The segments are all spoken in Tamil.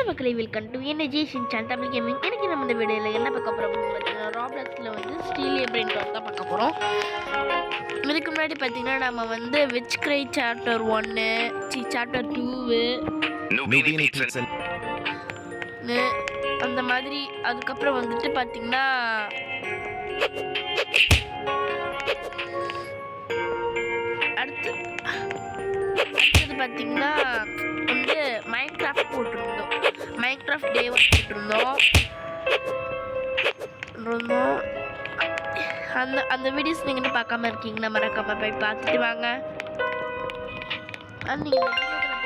மக்களை welcome to NJShin Chan Tamil Gaming. இன்னைக்கு நம்ம இந்த வீடியோவில் என்ன பார்க்க போகிறோம் அப்படின்னு பார்த்தீங்கன்னா ராப்ளக்ஸில் வந்து ஸ்டீலிய பிரெயின் டாக் தான் பார்க்க போகிறோம். இதுக்கு முன்னாடி பார்த்தீங்கன்னா நம்ம வந்து விச் கிரை சாப்டர் 1 சாப்டர் 2 அந்த மாதிரி அதுக்கப்புறம் வந்துட்டு பார்த்தீங்கன்னா அடுத்தது பார்த்தீங்கன்னா வந்து மைன்கிராஃப்ட் போட்டிருந்தோம். மைன்கிராஃப்ட் டே போட்டிருந்தோம். அந்த வீடியோஸ் நீங்கள் இன்னும் பார்க்காம இருக்கீங்கன்னா மறக்காம போய் பார்த்துட்டு வாங்க. நீங்கள்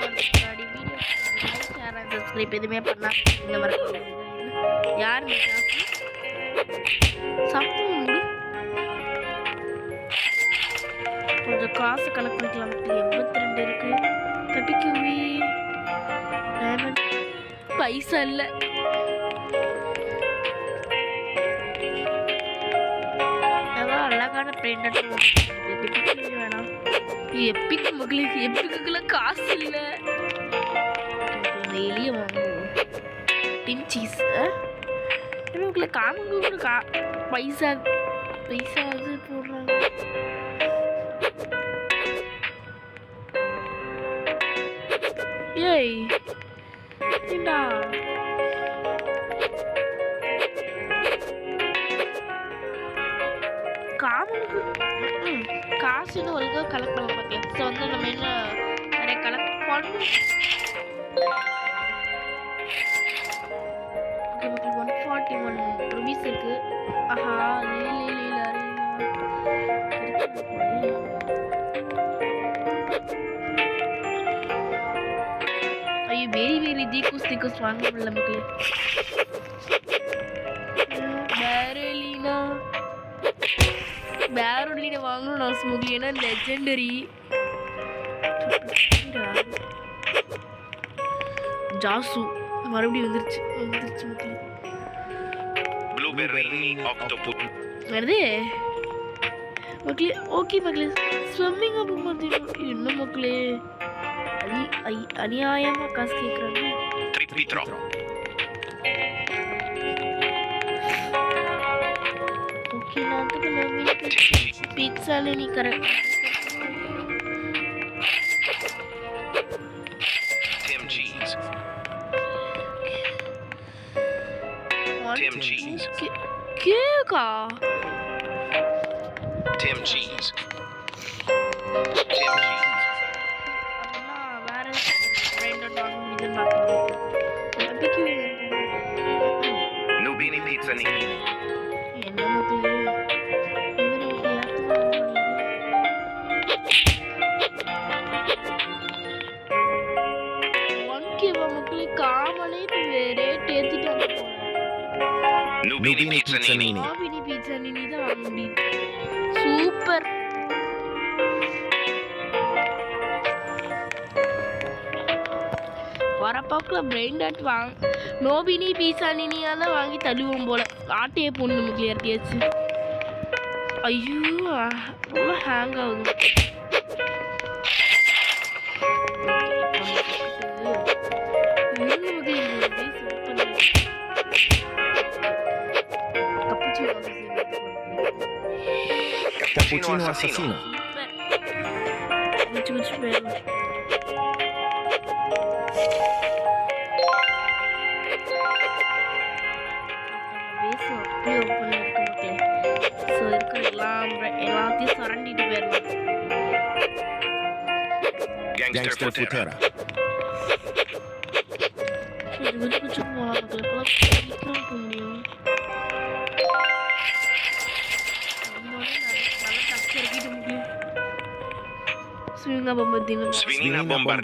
முன்னாடி வீடியோ ஷேர் அண்ட் சப்ஸ்கிரைப் எதுவுமே பண்ணால் மறக்காம யார் சாப்பிட்டு கொஞ்சம் காசு கலெக்ட் பண்ணிக்கலாம். 82 இருக்கு. தப்பிக்குவி பைசா இல்லை. அதான் அழகான பெயிண்ட் வேணாம். எப்பிக் மக்களுக்கு எப்பிக்குலாம் காசு இல்லை. எளிய வாங்குவோம். டின் சீஸ் இவங்களை காமங்க கூட பைசா அது போடுறாங்க. ஏய் ஏண்டா காசுன்னு ஒழுங்காக கலெக்ட் பண்ண பார்க்கலாம். ஸோ வந்து நம்ம என்ன நிறைய கலெக்ட் பண்ணணும். 141 ருபீஸ் இருக்கு. ஆஹா வெரி தீக்குஸ் வாங்க முடியல மக்களே. பேரோலினா வாங்கணும் நான் ஸ்மூக்லி. ஏன்னா லெஜெண்டரி ஜாசு மறுபடியும் வந்துருச்சு மக்களே. வருது மக்களே. ஓகே மக்களே ஸ்விம்மிங் அப்போ பார்த்தீங்கன்னா என்ன மக்களே அநியாயமா காசு கேட்குறாங்க. ஓகே நாட்டுக்கு பீட்சால நீ கரெக்ட். கேக்கா சூப்பர். வரப்பாக்குல பிரெயின் டாட் நோபினி பீஸா நினியா தான் வாங்கி தள்ளுவோம் போல. ஆட்டையே பொண்ணு நமக்கு யார்ட்டியாச்சு. ஐயோ ரொம்ப ஹேங் ஆகுது. Cappuccino assassino. Muito bem. எல்லாத்தையும் சரண்டிட்டு போயிடலாம். Gangster Futera. கொஞ்சம் போகலாம் மக்கள். சீக்கிரம் போக முடியும். ஸ்விங்கா bombar.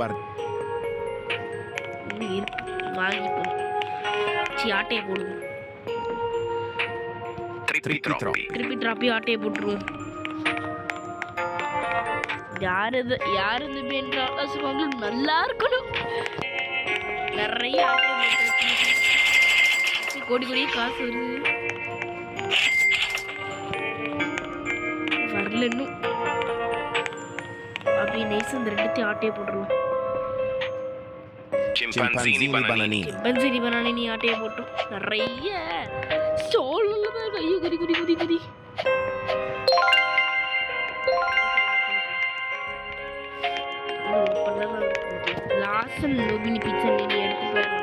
வாங்கி ஆட்டையை போடுவோம். திருப்பி டிராப்பி ஆட்டையை போட்டுருவோம். யாரு இந்த பேன் நல்லா இருக்கணும். நிறைய கோடி காசு வருது. வரல இன்னும். அப்படி நைஸ் இந்த ரெண்டுத்தையும் ஆட்டையை போட்டுருவோம். Chimpanzini bananini. பென்சினி பனானி ஆட்டையை போட்டோம். நிறைய ஸ்டால்ல தான் ஐயோ குதி குதி குதி குதி. லாஸ்ட் நோபினி பீட்சா நீ எடுத்து பாரு.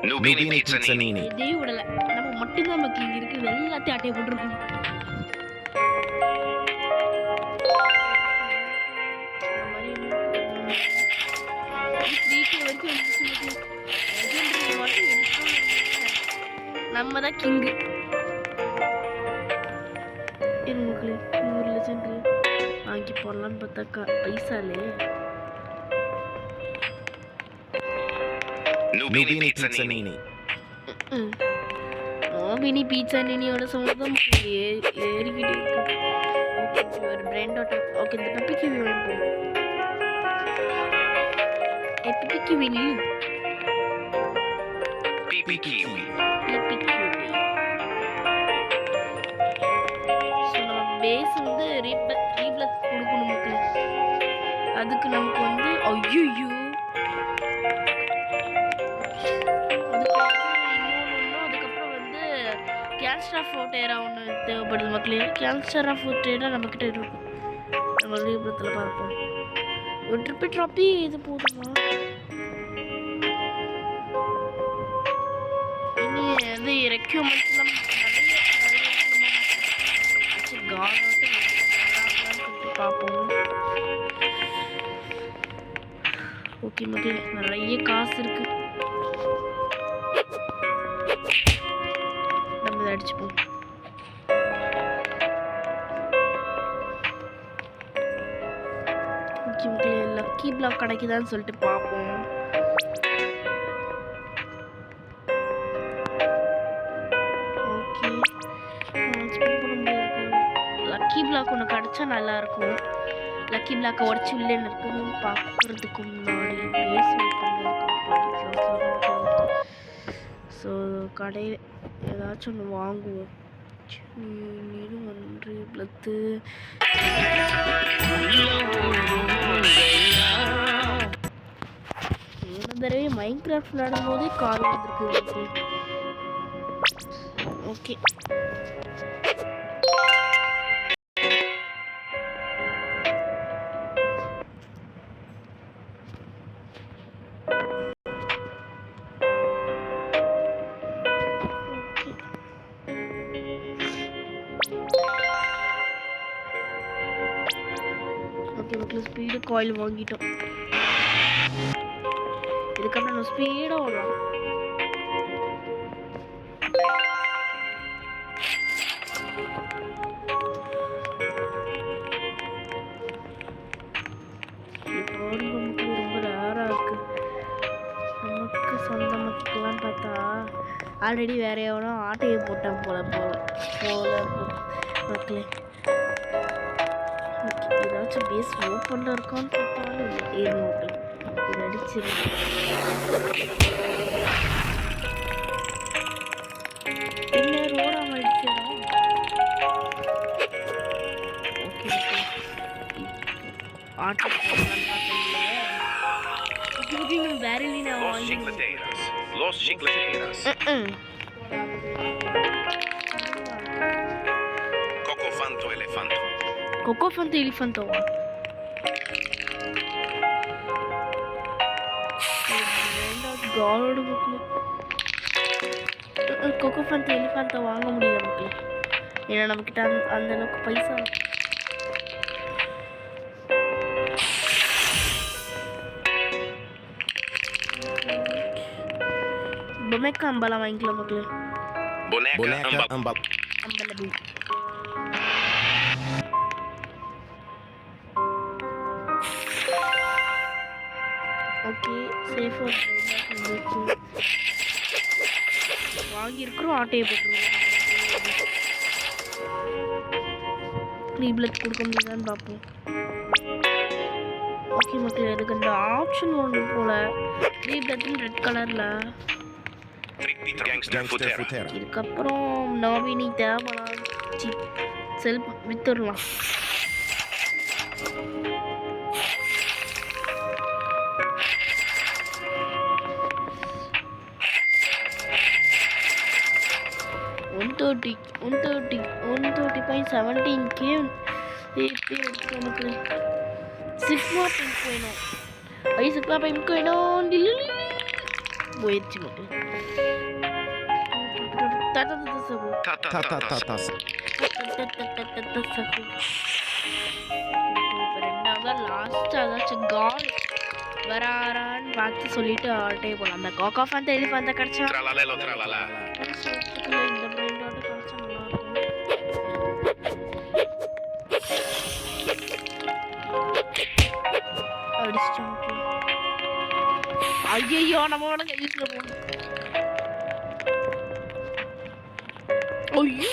Nubini pizzanini. இதே விடல. நம்ம மட்டும்தான் நமக்கு இங்க இருக்குது எல்லாத்தையும் ஆட்டையை போட்டுருக்கோம். நம்ம தான் கிங்கு. மக்களே ஊர் லெஜெண்ட் வாங்கி போடலான்னு பார்த்தாக்கா பைசாலே. Nubini pizzanini. நோபினி பீட்சா நீனியோட சவுண்ட் ஏறிக்கிட்டே இருக்கு. ஓகே ஒரு பிராண்ட் டைப். ஓகே இந்த பெப்பி கிவி வேணும். பெப்பி கிவி நீ Pipi kiwi. Peppy kiwi. So நம்ம பேஸ் வந்து ரீப்ளக் கொடுக்கணும் மக்களே. அதுக்கு நமக்கு வந்து ஐயோ அதுக்கப்புறம் வந்து கேன்ஸ்டர் ஆஃப் ஃபோட்டேரா ஒன்று தேவைப்படுது மக்களே. கேன்ஸ்டர் ஆஃப் ஃபோட்டேரா நம்மக்கிட்ட இருக்கும். நம்ம ரீப்ளத்தில் பார்ப்போம். ஒரு ட்ராப்பி இது போதுமா? இனி அது ரெக்யூமெண்ட்ஸ்லாம் பார்ப்போம். ஓகே மக்களே நிறைய காசு இருக்கு. நம்ம இதை அடிச்சுப்போம். ஓகே மக்களே லக்கி பிளாக் கிடைக்குதான்னு சொல்லிட்டு பார்ப்போம். ஓகே ஸ்பின் பண்ண முடியாது. லக்கி பிளாக் ஒன்று கிடச்சா நல்லாயிருக்கும். லக்கி பிளாக்கை உடச்சி உள்ளே இருக்குன்னு பார்க்குறதுக்கு முன்னாடி ஸோ கடையில் ஏதாச்சும் ஒன்று வாங்குவோம். நீனும் ஒன்று பிளத்து இந்த தடவை மைண்ட் கிராஃப்ட் விளையாடும் போதே கால் வந்துருக்கு. ஓகே ஸ்பீடு காயில் வாங்கிட்டோம். இதுக்கப்புறம் நம்ம ஸ்பீடாக ஓடலாம். ரொம்ப ரேராக இருக்கு. நமக்கு சொந்த மக்கள்லாம் பார்த்தா ஆல்ரெடி வேற எவனோ ஆட்டையை போட்டேன் போல மக்களே. ஏதாச்சும் பேஸ் ஓப்பனில் இருக்கான்னு பார்த்தாலும் ஏழு மக்கள் இது அடிச்சிருக்கு. என்ன ரோடாம அடிச்சிடா. ஓகே ஆட்டோ வேறலி நான் வாங்கி Los chicleteras. Cocofanto elefanto. Cocofanto elefanto. God மக்களே. கோகோஃபண்ட் எலிஃபண்ட்டை வாங்க முடியல மக்களே. ஏன்னா நம்மக்கிட்ட அந்த அளவுக்கு பைசா. பொமேக்கா அம்பலாம் வாங்கிக்கலாம் மக்களே. Boneca ambal. அம்பலபு. ஓகே சேஃபாக வாங்கியிருக்கிறோம். ஆட்டையை போட்டுருவோம். ரீப்ளக் கொடுக்க முடியுதான்னு பார்ப்போம். ஓகே மக்களே அதுக்கு அந்த ஆப்ஷன் ஒன்று போல ரீப்ளக்னு ரெட் கலரில். இதுக்கப்புறம் நாமினி தேவலாம் செல் வித்துடலாம். 130.17k எடுத்துட்டு நமக்கு சிக்மா பிங்க் வேணும். சிக்மா பிங்க் வேணும். போயிடுச்சு மக்கள். ரெண்டாவதா லாஸ்ட் ஏதாச்சும் காட் வராரான்னு பார்த்து சொல்லிட்டு ஆட்டே போகலாம். அந்த கோகோ ஃபேன் எலிஃபேன் கிடைச்சா Tralalelo tralala. இந்த பிரெயின் ஆட்டோ கிடைச்சா நல்லா இருக்கும். அடிச்சிட்டோம். ஐயோ நம்ம வேணா கையில போகணும். ஐயோ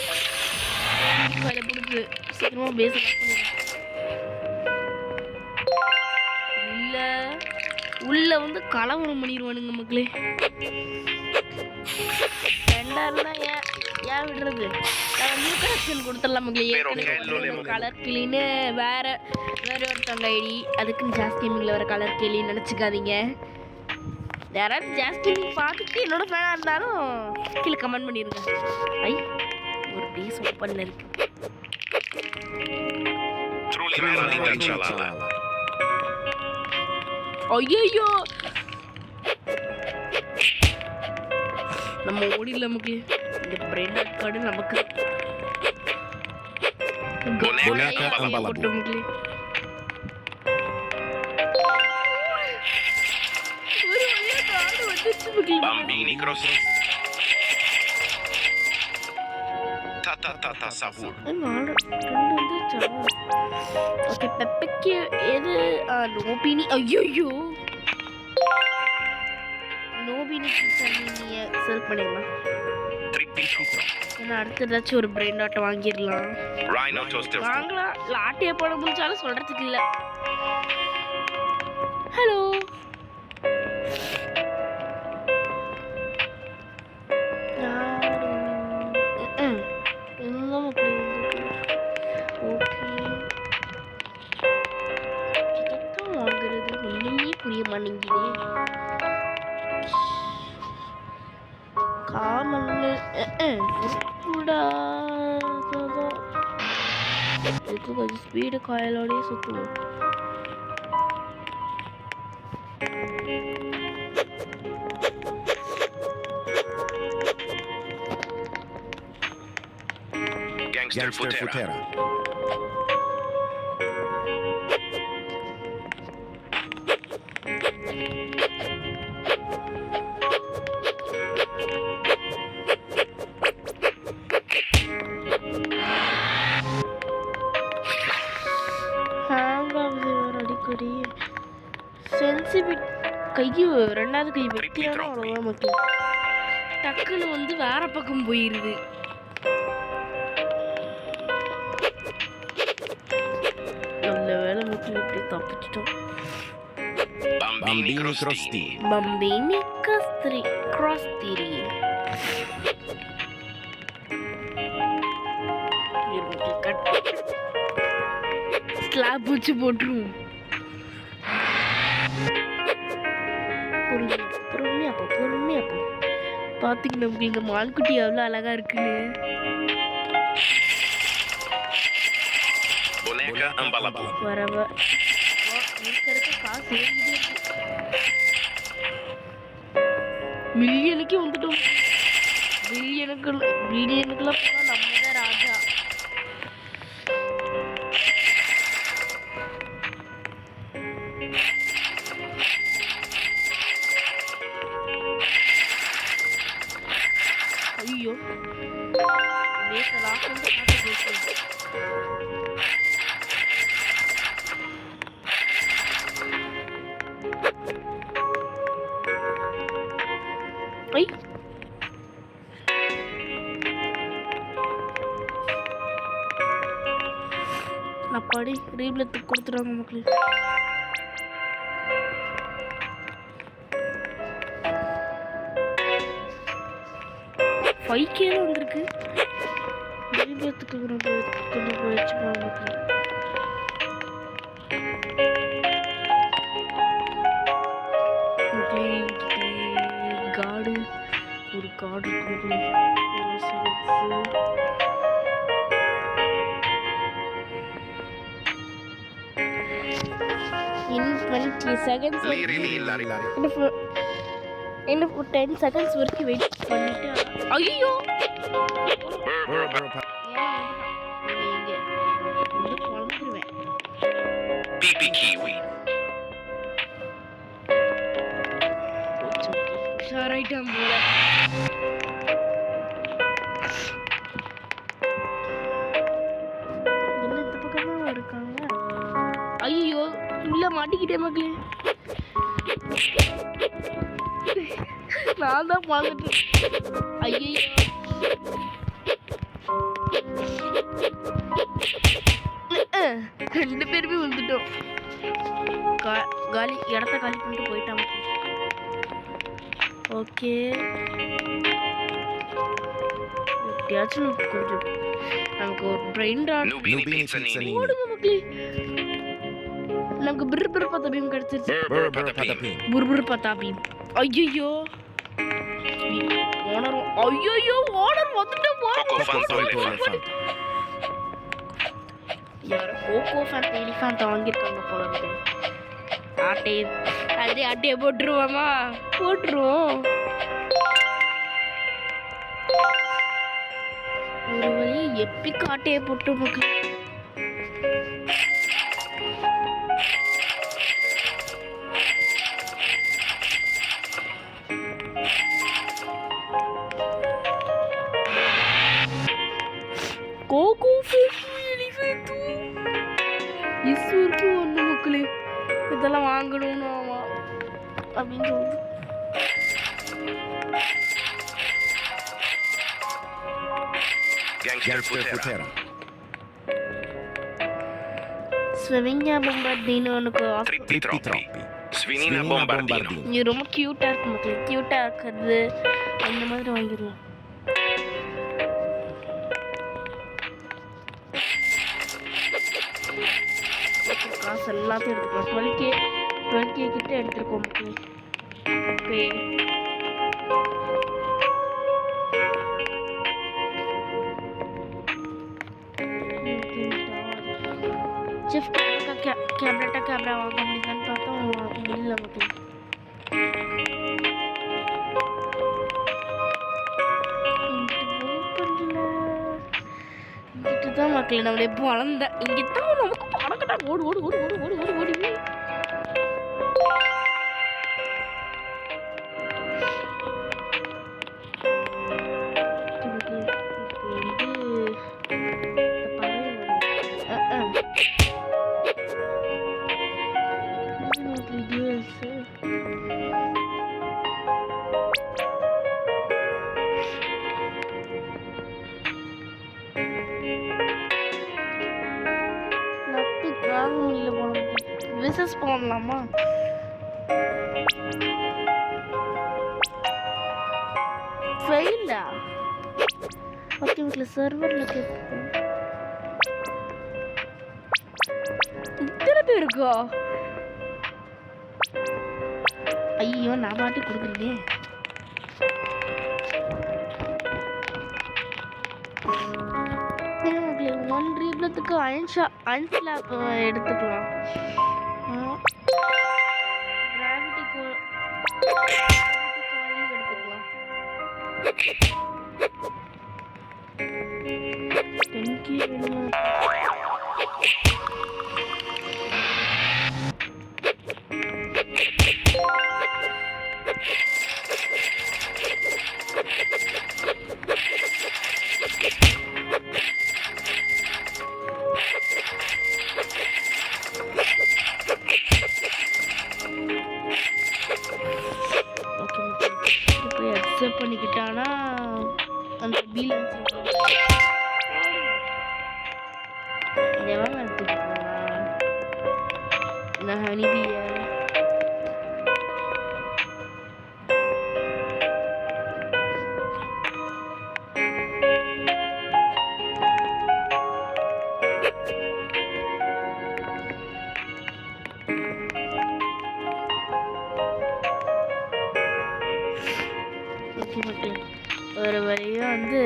வேலை பிடிச்சி சீக்கிரமா பேச இல்லை உள்ள வந்து கலவரம் பண்ணிடுவானுங்க மக்களே. ரெண்டாயிரம் ஏன் விடுறது? நம்ம நியூ கலெக்ஷன் கொடுத்துடலாம் மக்களே. கலர் கிளின்னு வேற ஒருத்தவங்க ஐடி, அதுக்குன்னு ஜாஸ் கேமிங்கில் வர கலர் கிளின்னு நினச்சிக்காதீங்க. யாராவது ஜாஸ் கேமிங் பார்த்துட்டு என்னோட ஃபேனாக இருந்தாலும் கீழே கமெண்ட் பண்ணிடுங்க. ஒரு பீஸ் ஓப்பனில் இருக்கு. Truly veramente tralala. ஐயோ நம்ம ஓடிடல நமக்கு இந்த பிரெயின் கார்டு நமக்கு Boneca ambalabu. Bambini grossi. Ta savur. Okay பெப்பைக்கு எது நோபினி. ஐயோ நோபினி செல் பண்ணிடலாம். ஏன்னா அடுத்த ஏதாச்சும் ஒரு பிரெயின் ஆட்டை வாங்கிடலாம். Rhino toaster. வாங்கலாம். லாட்டியை போட முடிஞ்சாலும் சொல்றதுக்கு இல்லை. ஹலோ புரிய மாட்டேங்குது. காமன்னு இதுக்கு கொஞ்சம் ஸ்பீடு காயலோடய சுற்றுவோம். Gangster Futera. அடிக்கடி சென்சிபிட் கையை ரெண்டாவது கை வைக்கிறாலும் அவ்வளோவா மக்கள் டக்குன்னு வந்து வேற பக்கம் போயிடுது. நல்ல வேலை மக்கள் இப்படி தப்பிச்சிட்டோம். Bambini crostini. Bambini crostini. Slab வச்சு போட்டுருவோம். பொறுமையா பாத்தீங்கன்னா நமக்கு இங்க மான்குட்டி எவ்வளவு அழகா இருக்குன்னு. Boneca ambalabu. வரவ காசு மில்லியனுக்கே வந்துட்டோம். பில்லியனுக்குலாம் போனா நம்ம தான் ராஜா. ஐயோ பேசலாம். ஐ அப்பாடி ரீப்ளத்துக்கு கொடுத்துருவாங்க மக்கள். ஃபைக்கே வந்திருக்கு. ரீப்ளத்துக்கு கொண்டு போய் வச்சுப்பாங்க மக்கள். காடு ஒரு காடு இருக்கு. in 20 seconds. Liri lillari. இன்னும் 10 செகண்ட்ஸ் வரைக்கும் வெயிட் பண்ணிட்டு ஐயோ Burr burr burr. இங்க வந்து குழந்துருவேன். Pipi kiwi. உஷாராயிட்டான் போல. என்ன இந்த பக்கம் தான் இருக்காங்க? ஐயோ உள்ள மாட்டிக்கிட்டே மக்களே. நான் தான் பார்த்துட்டு ஐயோ ரெண்டு பேருமே வந்துட்டோம். காலி இடத்த காலி பண்ணிட்டு போயிட்டான். ஓகே எப்படியாச்சும் கொஞ்சம் நமக்கு ஒரு brain rot Nubini pizza nini. ஓடுங்க மக்களே. நமக்கு பிர் பிர் பத்த பீம் கிடைச்சிருச்சு. Burr burr patapim. புர் புர் பத்தா பீம். ஐயோ ஓனர் ஐயோ ஓனர் வந்துட்டு Coco Fanto elephant. யாரோ கோகோ ஃபேண்ட் எலிஃபண்ட் வாங்கியிருக்காங்க போல இருக்கு. அட்டையை போட்டுருவோமா? போட்டுருவோம். ஒரு வழி எப்பிக் ஆட்டையை போட்டு மக்கள். கோகோ எலிஃபண்ட் இருக்கு ஒன்று மக்களே. இதெல்லாம் வாங்கணும்னு ஆமா அப்படின்னு சொல்லுது. Gangster Futera. ஸ்விமிங்கா பொம்பார்டின்னு உனக்கு Trippi troppi. Svinina bombardino. இது ரொம்ப க்யூட்டாக இருக்கு மக்களே. க்யூட்டாக இருக்கிறது அந்த மாதிரி வாங்கிடலாம். காசு எல்லாத்தையும் எடுத்துக்கலாம். 12K கிட்ட எடுத்துருக்கோம் மக்களே. ஓகே ஷிஃப்ட் கேமரா வாங்க முடியுதான்னு பார்த்தா இல்லை மக்களே. இங்கிட்டு தான் மக்களே நம்மளே வளர்ந்த இங்கே தான் நமக்கு பணக்கட்டா ஓடு ஓடு ஓடு ஓடு ஓடு ஓடு ஓடி விசஸ் போடலாமா? ஃபெயிலா? ஓகே வீட்டில் சர்வரில் கேட்போம். இத்தனை பேருக்கா? ஐயோ நான் பாட்டு கொடுக்குறேனே. ஒன் ரீப்ளத்துக்கு அயன் ஸ்லாப் எடுத்துக்கலாம். கிராவிட்டி காயில் எடுத்துக்கலாம். 10K வேணுமா? அக்செப்ட் பண்ணிக்கிட்டானா அந்த பீலன்ஸ் இதெல்லாம் எடுத்துக்கிட்டோம்னா நான் ஹனிபியை ஒரு வழியாக வந்து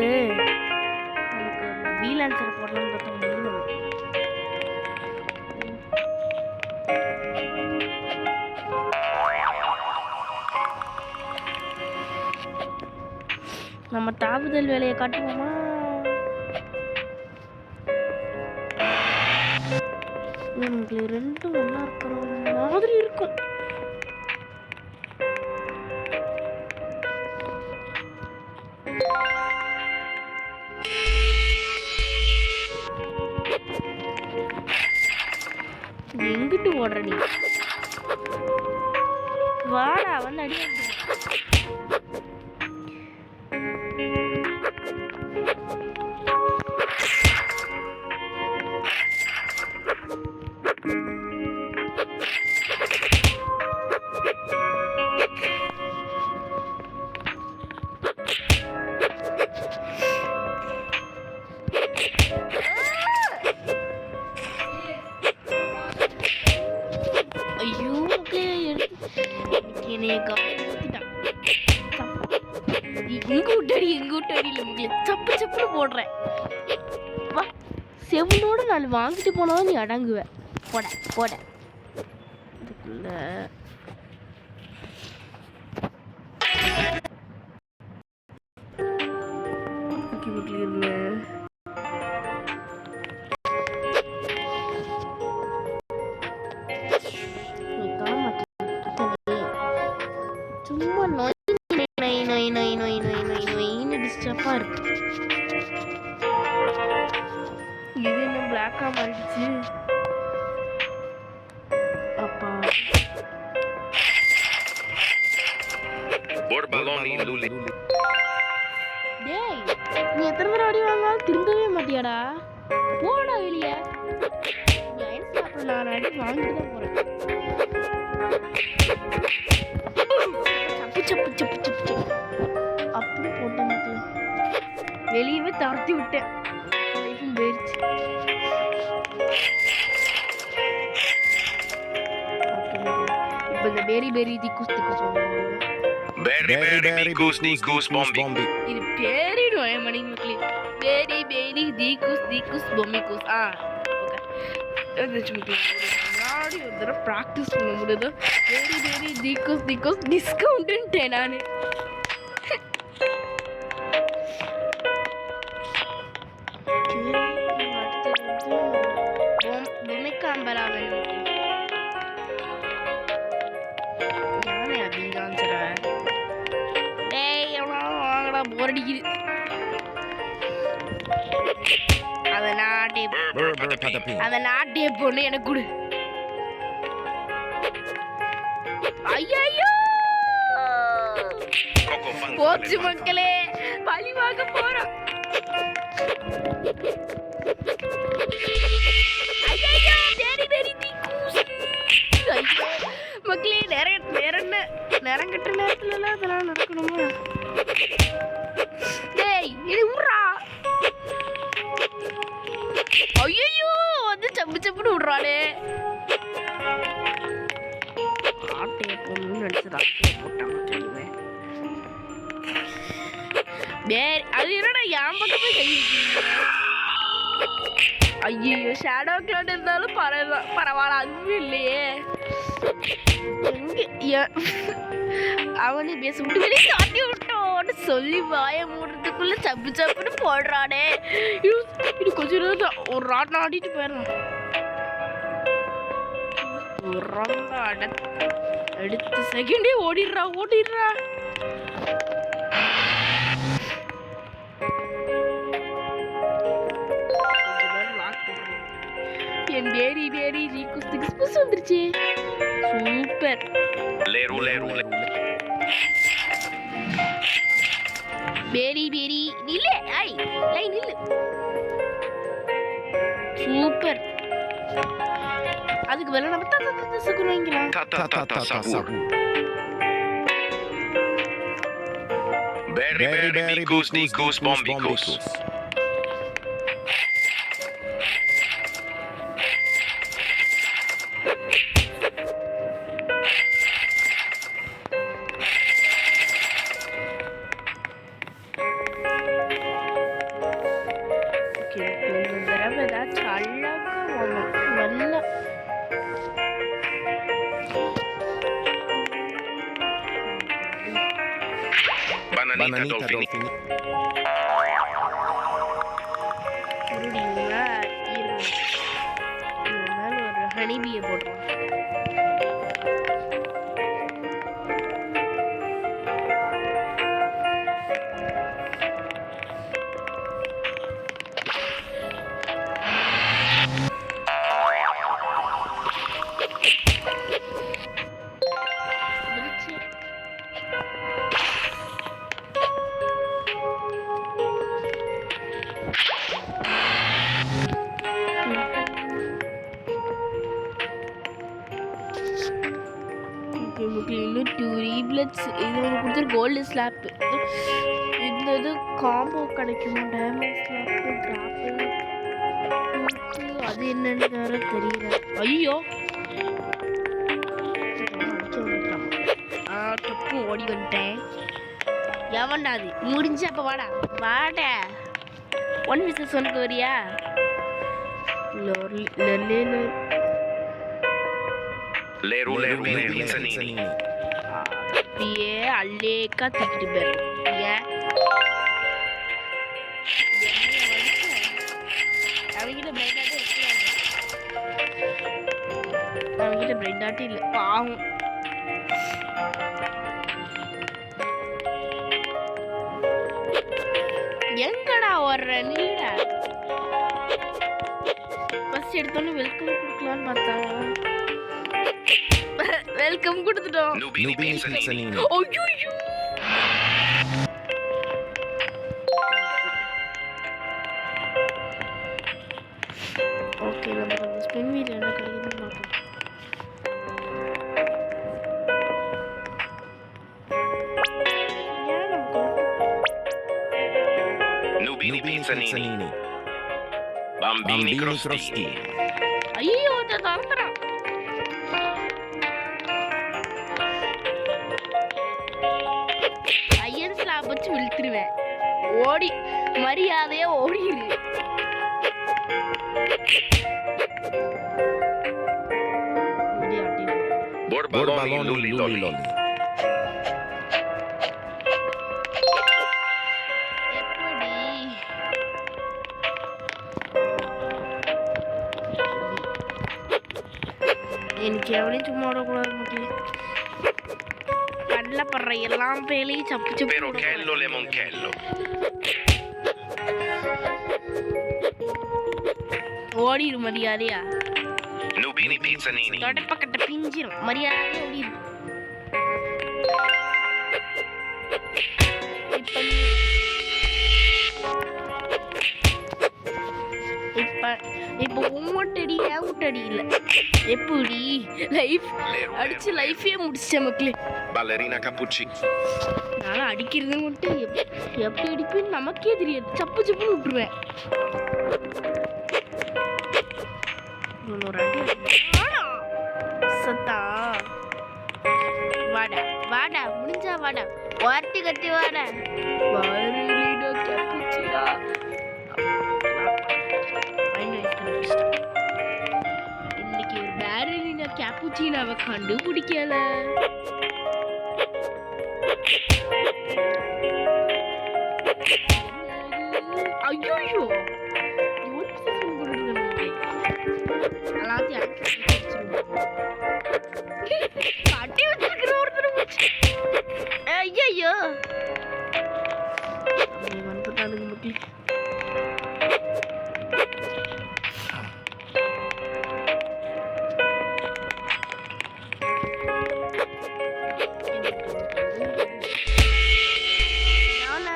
எனக்கு வீல் ஆன்சர் போடலான்னு பார்த்தா முடியல. நம்ம தாவுதல் வேலையை காட்டுவோமா? எனக்கு ரெண்டும் ஒன்றா இருக்கிற மாதிரி இருக்கும். எங்கிட்டு ஓடுற நீ? வாடா வந்து அடி. ஐயோ என்னைய கவனிச்சுட்டான். எங்க விட்டடியில முடியல. சப்பு சப்புன்னு போடுறேன். வா, செவனோட நான் வாங்கிட்டு போனாலும் நீ அடங்குவ. போட போட இதுக்குள்ள சும்மா நொயின்னு டிஸ்டர்பா இருக்கு. இது என்ன பிளாக்கா மாறிடுச்சு? அப்பா Borbaloni Luli. டேய், நீ எத்தனை தடவை அடி வாங்கினாலும் திரும்பவே மாட்டியாடா? போடா வெளியே. நான் அடி வாங்கிட்டு தான் போறேன். சப்பு சப்பு சப்பு சப்பு சப்பு அப்படி போட்டேன். வெளியவே தரத்தி விட்டேன். போயிடுச்சு. இப்போ இந்த பேரி பேரி திக்குஸ் திக்குஸ் Berry goose bombi. இது பேரிடும் மணி மக்களே. பேரி பேரி திக்குஸ் திக்குஸ் பொம்மி கூஸ். முன்னாடி ஒரு தடவை ப்ராக்டிஸ் பண்ண முடியுது. பேரி பேரி திக்குஸ் திக்குஸ் டிஸ்கவுண்ட்டுன்ட்டேன் நான். போர் அடிக்குது. அத நாட்டிய பொண்ணு எனக்கு கொடு. ஐயோ போச்சு மக்களே, பழி வாங்க போறோம். மக்களே நேரங்கட்ட நேரத்துல எல்லாம் அதெல்லாம் நடக்கணுமா? டேய் இது விட்றா. ஐயோ வந்து சப்பு சப்புன்னு விட்றானே. ஆட்டையை போடணும்னு நினைச்சது ஆட்டையை போட்டாங்க தெரியுமே. அது என்னடா என் பக்கமே கை வைக்கிறீங்க? ஐயோ ஷேடோ கிளவுட் இருந்தாலும் பரவாயில்ல, அதுவும் இல்லையே. அவனே பேச விட்டு வெளியே காட்டி விட்டோன்னு சொல்லி வாய மூடுறதுக்குள்ள சப்பு சப்புன்னு போடுறானே. இது கொஞ்ச நேரம் தான் ஒரு ராட்டம் ஆடிட்டு போயிடலாம். அடுத்த செகண்டே ஓடிடுறா. என் பேரி பேரி ரீகுஸ் திக்ஸ் வந்துருச்சு. சூப்பர். பேரி பேரி நில்லு. நில்லு. சூப்பர். அதுக்கு பதிலா நம்ம தத்த சுக்குரு வாங்கிக்கலாம். Berry goose bombi goose. Bananita Dolphini. மறுபடியும் இவன் மேல ஒரு ஹனிபியை போடுறான். இன்னும் 2 ரீப்ளட்ஸ். இது ஒரு கொடுத்துரு கோல்டு ஸ்லாப். இந்த இது காம்போ கிடைக்குமா? டைமண்ட் ஸ்லாப்பு, கிராப்பிள், அது என்னன்னு வேற தெரியல. ஐயோ தப்பு ஓடி வந்துட்டேன். எவன்டா அது? முடிஞ்சு அப்போ வாடா வாடா. 1 vs 1 வரியா? Leru Pizzanini. அப்படியே அல்லேக்கா தூக்கிட்டு போயிடும். ஏன் அவங்கிட்ட பிரெட் அவங்கிட்ட பிரெட் ஆட்டி இல்லை பாவம். எங்கடா வர்ற நீடா? ஃபர்ஸ்ட் எடுத்தோன்னு வெல்கம் கொடுக்கலான்னு பார்த்தா வெல்கம் கொடுத்துட்டோம். Nubini Pizzanini. ஐயோ ஓகே, நம்ம அந்த ஸ்பின் வீல் என்ன கிடைக்குதுன்னு பார்ப்போம். ஏன் நமக்கு Nubini Pizzanini. Bambini Crosti. ஐயோ அதை தரத்துறான். ஐயன் ஸ்லாப் வச்சு விழுத்துருவேன். ஓடி மரியாதையா ஓடிடு. Borbaloni Lulli Lolli. எப்படி எனக்கு எவனையும் சும்மா விடக்கூடாது மக்களே. கடலை படுற எல்லாம் பேலையும் சப்பு சப்பு Perochello Lemonchello. ஓடிடு மரியாதையா. Nubini Pizzanini. தொடப்பக்கட்ட பிஞ்சிரும். மரியாதையா ஓடிடு. இப்போ உம்மட்டடி ஏவுட்டடி இல்லை. எப்படி லைஃப் அடிச்சு லைஃபே முடிச்ச மக்களே. Ballerina Cappuccini. நான் அடிக்கிறது மட்டும் எப்படி அடிப்பேன்னு நமக்கே தெரியாது. சப்பு சப்புன்னு விட்டுருவேன். இன்னொரு அடி சத்தா. வாடா வாடா முடிஞ்சா வாடா. வார்த்தை கத்தி வாடா. பாரலினா கேப்புச்சினா. இன்னைக்கு ஒரு பாரலினா கேப்புச்சினாவை கண்டுபிடிக்கல. ஐயோ கட்டி வச்சிருக்கிற ஒருத்தர். ஐயோ வந்துட்டானுங்க முட்டி.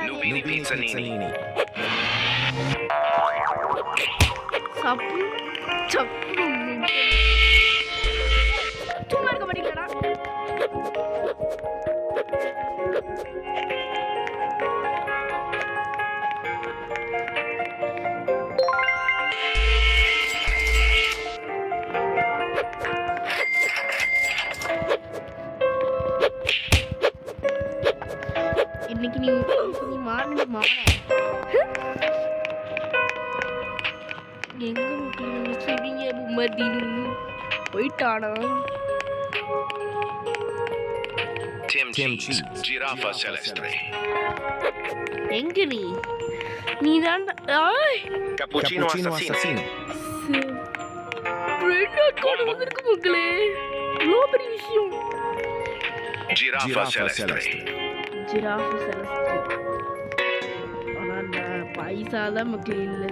Nubini Pizzanini. சப்பு சப்பு சும்மா இருக்க மாட்டீங்களா? இன்னைக்கு நீ மாறணும் மாற எங்க முக்கியம் சிவிங்க பும்மதினு போயிட்டானா? Tim Cheese, giraffa celeste. எங்க நீ தான் Cappuccino assassino. பிரெயின் அக்கௌண்ட் வந்திருக்கு மக்களே. இவ்வளோ பெரிய விஷயம். Giraffa celeste. ஜிராஃபு செலஸ்டி. ஆனால் நான் பைசா தான் மக்கள் இல்லை.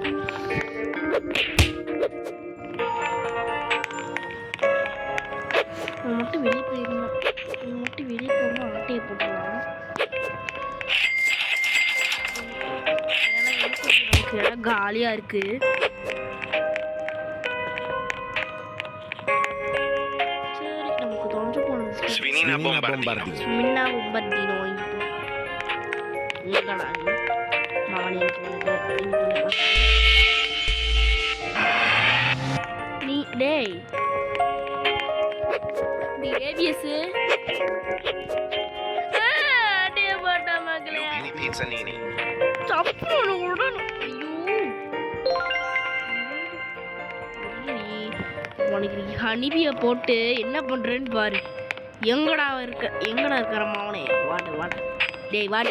நான் மட்டும் வெளியே போயிருந்தேன். நீ மட்டும் வெளியே போகாமல் ஆட்டையை போட்டுருவான். ஏன்னா எனக்கு இடம் காலியாக இருக்கு. சரி நமக்கு தொலைஞ்சு போனது Svinina bombardino. ஸ்மின்னா உம்பர்தீனோ எங்கடா மாவன் எனக்கு நீ டேய் நீ ஏபிஎஸ் டே பாட்டா மகளே Lupini pizzanini. தப்பு கூட ஐயோ உனக்கு ஹனிபியை போட்டு என்ன பண்றேன்னு பாரு. எங்கடா இருக்கிற மாவனே வாட டேய் வாட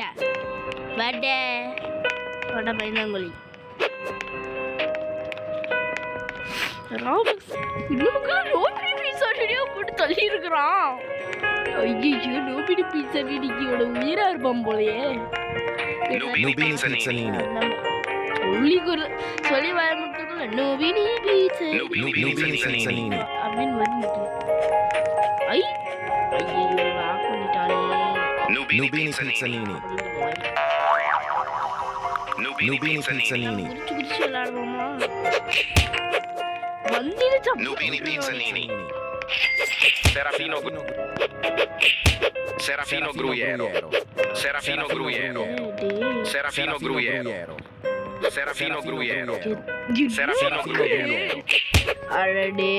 பயந்தாங்கொழி நோபிடி பீஸா வீடியோ போட்டு தள்ளி இருக்கிறான். ஐயோ நோபிடி பீஸா வீடியோட உயிரா இருப்பான் போலயே. Lupini pizzanini. சொல்லி வரமுத்துக்குள்ள நோபினி பீஸா Lupini pizzanini. அப்படின்னு வந்து ஐ ஐயோ lock பண்ணிட்டானே. Lupini pizzanini. Lupini pizzanini. குதிச்சு விளையாடுவோமா? வந்துடுச்சா? Lupini pizzanini. Serafino Gruyero. Serafino Gruyero. Serafino Gruyero. Serafino Gruyero. Serafino Gruyero. அடடே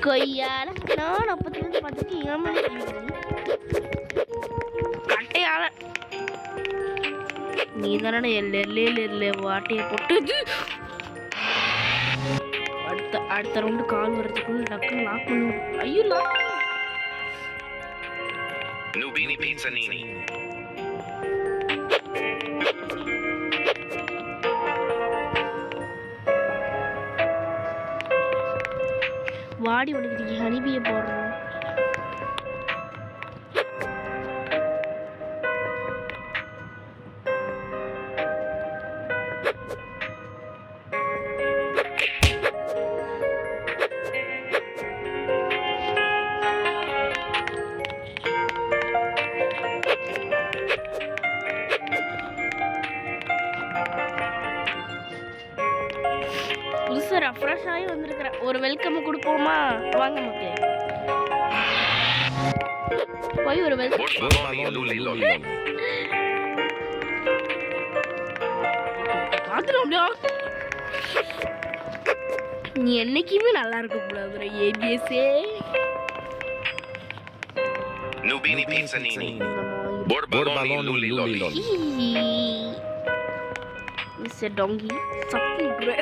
கொய்யால நான் அப்பத்துல பார்த்துட்டு ஏமாந்து கட்டையால நீ தானே எல்ல வாட்டையை போட்டது. அடுத்த ரவுண்டு கால் வரதுக்குள்ள டக்குன்னு லாக் பண்ணுவோம். ஐயோ லாக் Lupini pizzanini. வாடி உனக்கு ஹனிபியை போடுறோம். புதுசாக ரெஃப்ரெஷ் ஆகி வந்திருக்கிறேன். ஒரு வெல்கம் கொடுப்போமா? வாங்க மக்களே போய் ஒரு வெல்கம். நீ என்னைக்குமே நல்லா இருக்க கூடாது ஏபிஎஸ்ஏ. Lupini pizzanini. Borbaloni lulli. Mister donkey சப்புன்றே.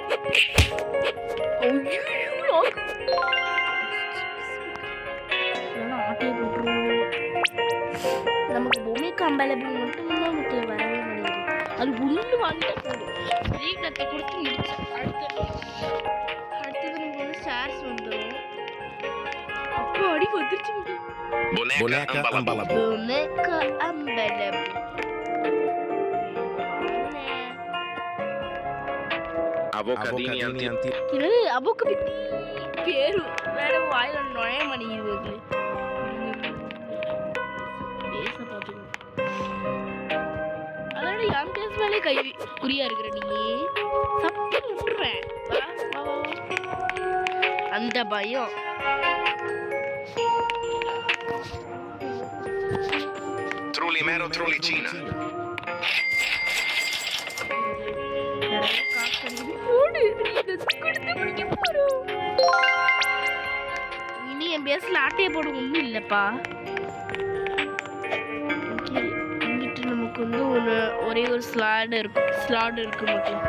ஐயோ ஆட்டையை போட்டுருவோம். நமக்கு பொம்மை கம்பேலபிள் மட்டும்தான் முக்கிய வரவே மாட்டேங்குது. அது ஒன்று வாங்கிட்டா போதும். ரீகத்தை கொடுத்து முடிச்சு அடுத்தது நமக்கு வந்து ஸ்டார்ஸ் வந்துடும். அப்போ அடி வந்துருச்சு. Boneca ambalabu. பொம்மைக்கு அம்பேலபிள் Avocadini anti. இது அபோக்கு பிட்டி பேரு வேற வாயில நுழைய மாட்டேங்குது. பேச பார்த்துக்கோ. அதோட என் பேச மேலே கை குறியா இருக்கிற நீ சப்பி விட்டுறேன். அந்த பயம் Trullimero trullicina. இனி என் பேஸ்ல ஆட்டையை போட ஒன்றும் இல்லைப்பா. இங்கிட்டு நமக்கு வந்து ஒரே ஒரு ஸ்லாட் இருக்கு மட்டும்.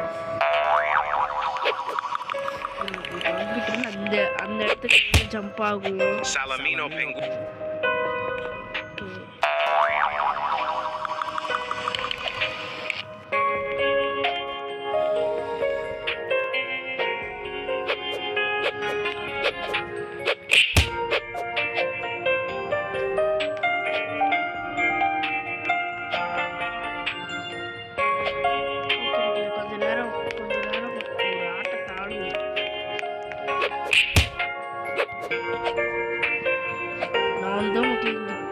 அந்த இடத்துக்கு ஜம்ப் ஆகும். Salamino penguin.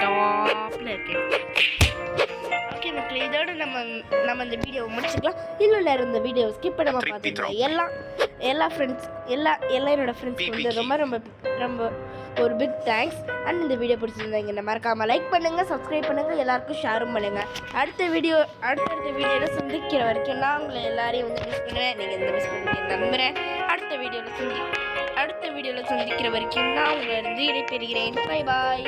டாப்பில் இருக்கேன். ஓகே மக்களே, இதோட நம்ம இந்த வீடியோவை முடிச்சுக்கலாம். இன்னும் இருந்த வீடியோ ஸ்கிப் பண்ணாம பார்த்தீங்கன்னா எல்லா ஃப்ரெண்ட்ஸ் எல்லா என்னோட ஃப்ரெண்ட்ஸ்க்கு வந்து ரொம்ப ரொம்ப ரொம்ப ஒரு பிக் தேங்க்ஸ். அண்ட் இந்த வீடியோ பிடிச்சிருந்தாங்க மறக்காமல் லைக் பண்ணுங்கள், சப்ஸ்கிரைப் பண்ணுங்கள், எல்லாருக்கும் ஷேரும் பண்ணுங்கள். அடுத்த வீடியோவில் சந்திக்கிற வரைக்கும் நான் உங்களை எல்லாரையும் வந்து மிஸ் பண்ணுவேன். நீங்கள் இந்த மிஸ் பண்ணுவீங்க நம்புகிறேன். அடுத்த வீடியோவில் சந்திக்கிற வரைக்கும் நான் உங்களை இருந்து இடைபெறுகிறேன். Bye bye.